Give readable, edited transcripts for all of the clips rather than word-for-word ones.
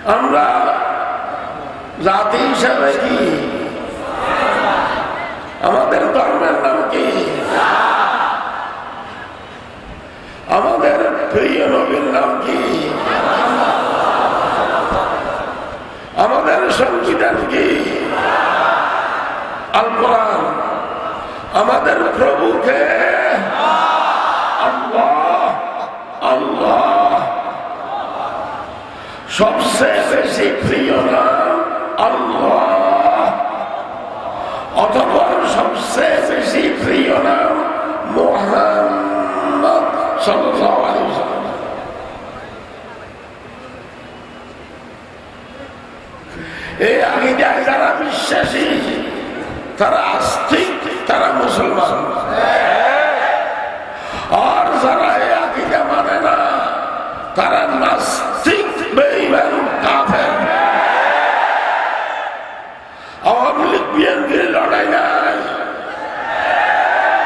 আমরা জাতি হিসাবে কি আমাদের ধর্মের নাম কি? আমাদের প্রিয় নবীর নাম কি? আমাদের সংবিধান কি? আল কোরআন। আমাদের প্রভুকে আল্লাহ আল্লাহ। সবচেয়ে বেশি প্রিয় নাম আল্লাহ, অথবা সবচেয়ে বেশি প্রিয় নাম মুহাম্মদ সাল্লাল্লাহু আলাইহি ওয়াসাল্লাম। এই আকীদায় যারা বিশ্বাসী তারা আস্তিক, তারা মুসলমান। আর যারা এই আকীদা মানে না তারা নাস্তিক, বেঈমান, কাফের। আওয়ামী লীগ বিএনপির লড়াই নাই,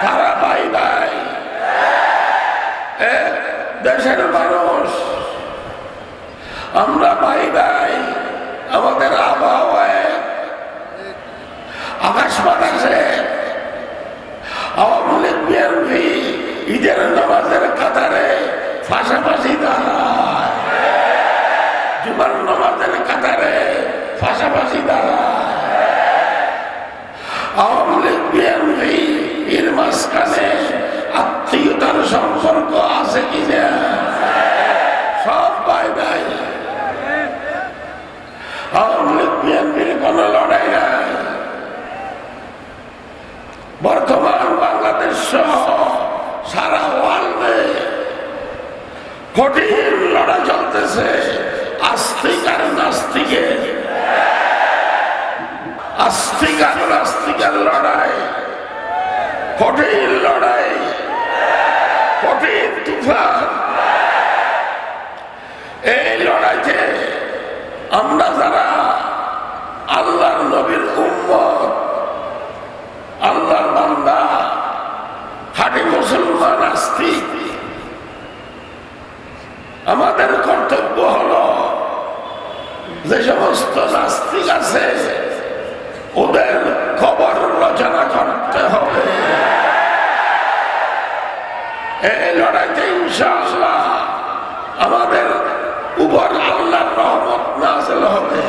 তারা ভাই ভাই, দেশের মানুষ, আমরা ভাই ভাই। আমাদের আবহাওয়ায় আকাশ বাতাসে আওয়ামী লীগ বিএনপি ঈদের নামাজের কাতারে পাশাপাশি দাঁড়ায়, জুমার নামাজের কাতারে পাশাপাশি দাঁড়ায়। আওয়ামী লীগ বিএনপি এর মাঝখানে আত্মীয়তার সম্পর্ক আছে কিনা? সব ভাই ভাই। আওয়ামী লীগ বিএনপির কোন লড়াই নাই। বর্তমান বাংলাদেশ সহ সারা ওয়ার্ল্ডে কঠিন লড়াই চলতেছে আস্তিক আর নাস্তিকের। আস্তিক আর নাস্তিকের লড়াই, কঠিন লড়াই, কঠিন তুফান। এই লড়াইতে আমরা যারা আল্লাহর নবীর উম্মত, আল্লাহর বান্দা, খাঁটি মুসলমান আস্তিক, আমাদের কর্তব্য হলো যে সমস্ত নাস্তিক আছে ওদের খবর রচনা করতে হবে। এই লড়াইতে ইনশাআল্লাহ আমাদের উপর আল্লাহর রহমত নাযিল হবে,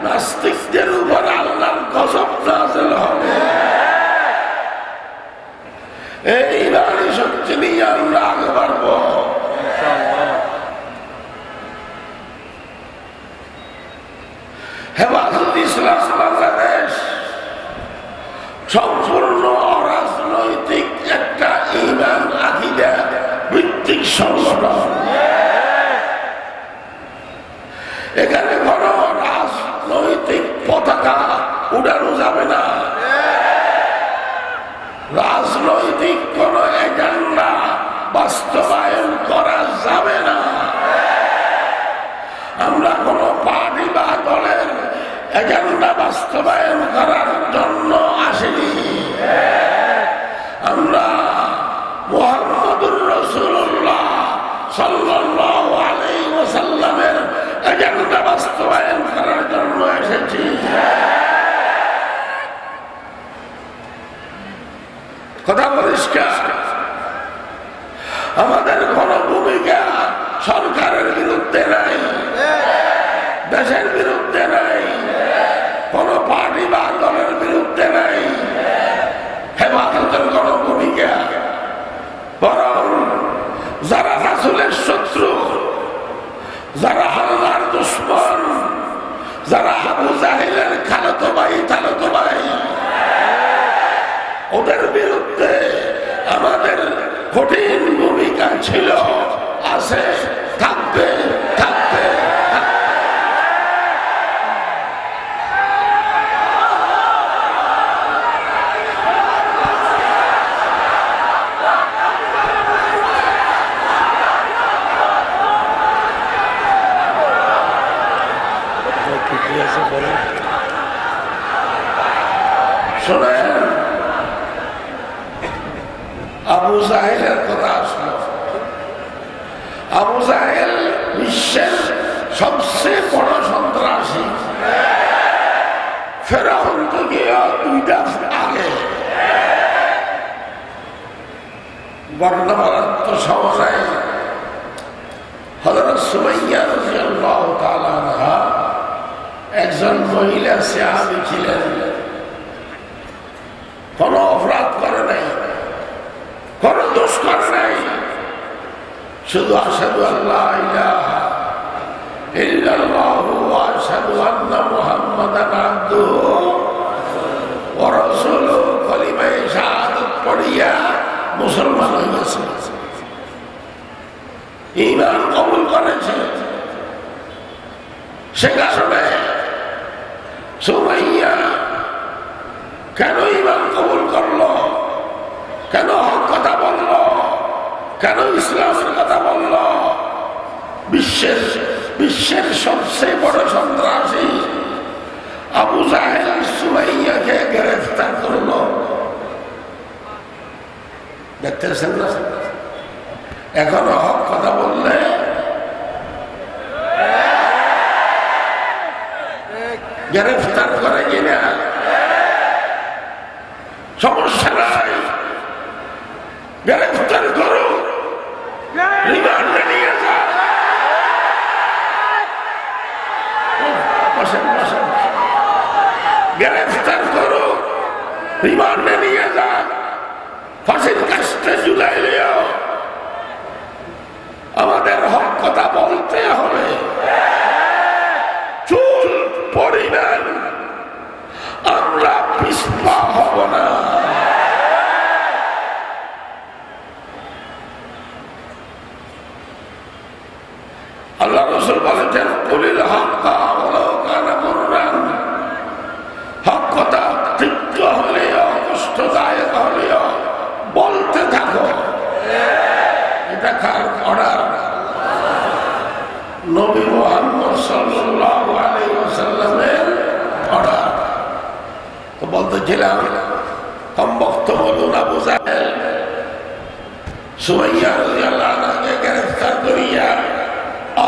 নাস্তিকদের উপর আল্লাহর গজব নাযিল হবে। এই নারী শক্তি নিয়ে আমরা আগে বাড়ব। হেফাজত ইসলাম বাংলাদেশ সম্পূর্ণ অরাজনৈতিক একটা ঈমান আকীদা ভিত্তিক সংগঠন। এখানে কোন রাজনৈতিক পতাকা উড়ানো যাবে না, রাজনৈতিক কোন এজেন্ডা বাস্তবায়ন করা যাবে না। আমরা কোন পার্টি বা দলের এজেন্ডা বাস্তবায়ন করার জন্য আসিনি। আমরা মুহাম্মদুর রাসূলুল্লাহ সাল্লাল্লাহু আলাইহি ওয়াসাল্লামের এজেন্ডা বাস্তবায়ন করার জন্য এসেছি। কথা পরিষ্কার। আমাদের কোন ভূমিকা সরকারের বিরুদ্ধে নাই, দেশের বিরুদ্ধে নাই, কোন পার্টি বা দলের বিরুদ্ধে নাই, হেফাজতের কোন ভূমিকা। বরং যারা রাসূলের শত্রু, যারা আল্লাহর দুশমন, যারা আবু জাহেলের খালাতো ভাই, তালাতো ভাই, ওদের বিরুদ্ধে আমাদের কঠিন ভূমিকা ছিল, আছে, থাকবে, থাকবে। শোনেন, আবু জাহেলের কথা আসলো। আবু জাহেল বিশ্বের সব দুইটা আগে। ঘটনা বলার তো সময় হযরত সুমাইয়া রাদিয়াল্লাহু তাআলা আনহা একজন মহিলা সাহাবী ছিলেন, কোন অপরাধ করে নাই, কোন দোষ করে নাই, শুধু আশহাদু আল্লা ইলাহা ইল্লাল্লাহু ওয়া আশহাদু আন্না মুহাম্মাদান আবদুহু ওয়া রাসূলুহু কালিমায়ে শাহাদাত পড়িয়া মুসলমান হয়ে গেছে, ঈমান কবুল করেছে। সে কারণে সুমাইয়া কেন ঈমান কবুল করলো, কেন হক কথা বললো, কেন ইসলামের কথা বললো? বিশ্বের সবচেয়ে বড় সন্ত্রাসী আবু জাহেল সুমাইয়াকে গ্রেফতার করলো। দেখতেছেন না, এখনো হক কথা বললে গ্রেফতার করে কিনা সমস্যা নাই, গ্রেফতার করো, রিমান্ডে নিয়ে যা। গ্রেফতার করো, রিমান্ডে নিয়ে যা, ফাঁসির কাস্টে ঝুলাই লিও। আমাদের হক কথা বলতে হবে, চুল পরিবার, আমরা পিছপা হব না। আল্লাহ রাসূল বলেছেন, কুলিল হাক্কা ওয়ালাউ কানা মুররান, হক কথা তিক্ত হলেও কষ্টদায়ক হলেও বলতে থাকো। এটা কার অর্ডার? নবী মুহাম্মদ সাল্লাল্লাহু আলাইহি ওয়াসাল্লামের অর্ডার। তো বলতেছিলাম, কম বক্তব্য বলুন, আবু জাহেল সুমাইয়া রাদিয়াল্লাহু আনহাকে গ্রেফতার করিয়া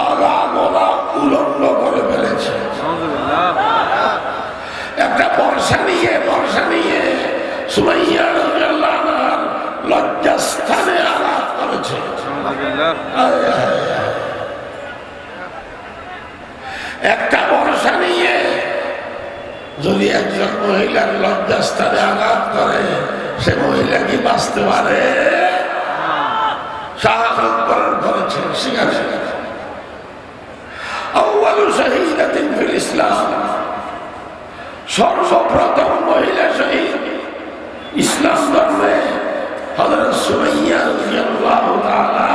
আগা গোলা উলঙ্গ করে ফেলেছে। একটা বর্ষা নিয়ে সুমাইয়া রাদিয়াল্লাহু আনহার লজ্জাস্থানে আঘাত করেছে। একটা বর্ষা নিয়ে যদি একজন মহিলার লজ্জাস্থানে আঘাত করে, সে মহিলা কি বাঁচতে পারে? শাহাদাত বরণ করেছেন, শিখাছে। আউয়ালু শাহীদাতিন ফিল ইসলাম, সর্বপ্রথম মহিলা শহীদ ইসলাম ধর্মে হযরত সুমাইয়া রাদিয়াল্লাহু তাআলা।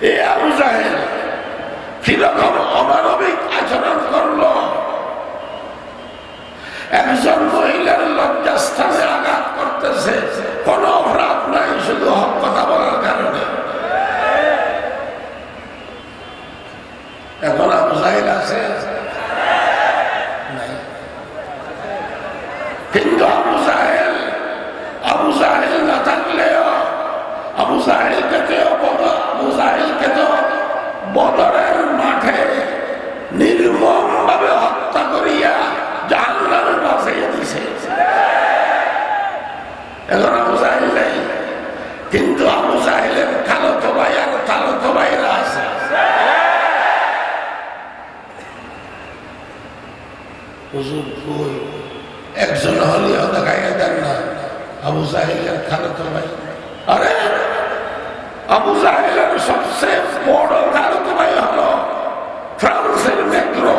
এই আবু জাহেল কিরকম অমানবিক আচরণ করলো? একজন মহিলার লজ্জাস্থানে আঘাত করতেছে, কোন অপরাধ নাই, শুধু হক কথা বলার কারণে। এখন আবু জাহেল আছে নাই, কিন্তু আবু জাহেল না থাকলেও আবু জাহেলকে তো বদরের মাঠে নির্মম ভাবে হত্যা করিয়া জাহান্নামে বাঁচিয়ে দিছে। এখন আবু জাহেল নেই, কিন্তু আবু জাহেলের খালাতো ভাই আর খালাতো ভাইরা আছে। হুজুর কই একজন হলেও দেখাইয়া দেন না আবু জাহেলের খালাতো ভাই? আরে আবু জাহেলের সবচেয়ে বড় খালাতো ভাই হলো ফ্রান্সের ম্যাক্রো।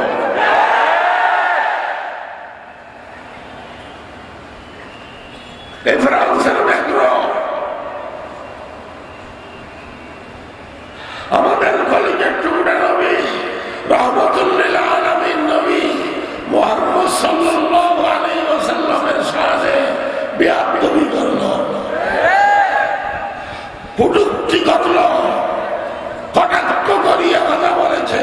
এই ফ্রান্সের ম্যাক্রো আমাদের কলেজের টুকরা নবী রহমতুল লিল আলামিন নবী মুহাম্মদ সাল্লাল্লাহু আলাইহি ওয়াসাল্লামের সাথে বেয়াদবি করলো, কটূক্তি করলো, কটাক্ষ করিয়া কথা বলেছে।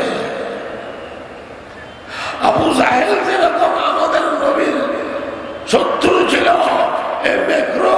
আবু জাহেল যেরকম আমাদের নবীর শত্রু ছিল, এই ম্যাক্রো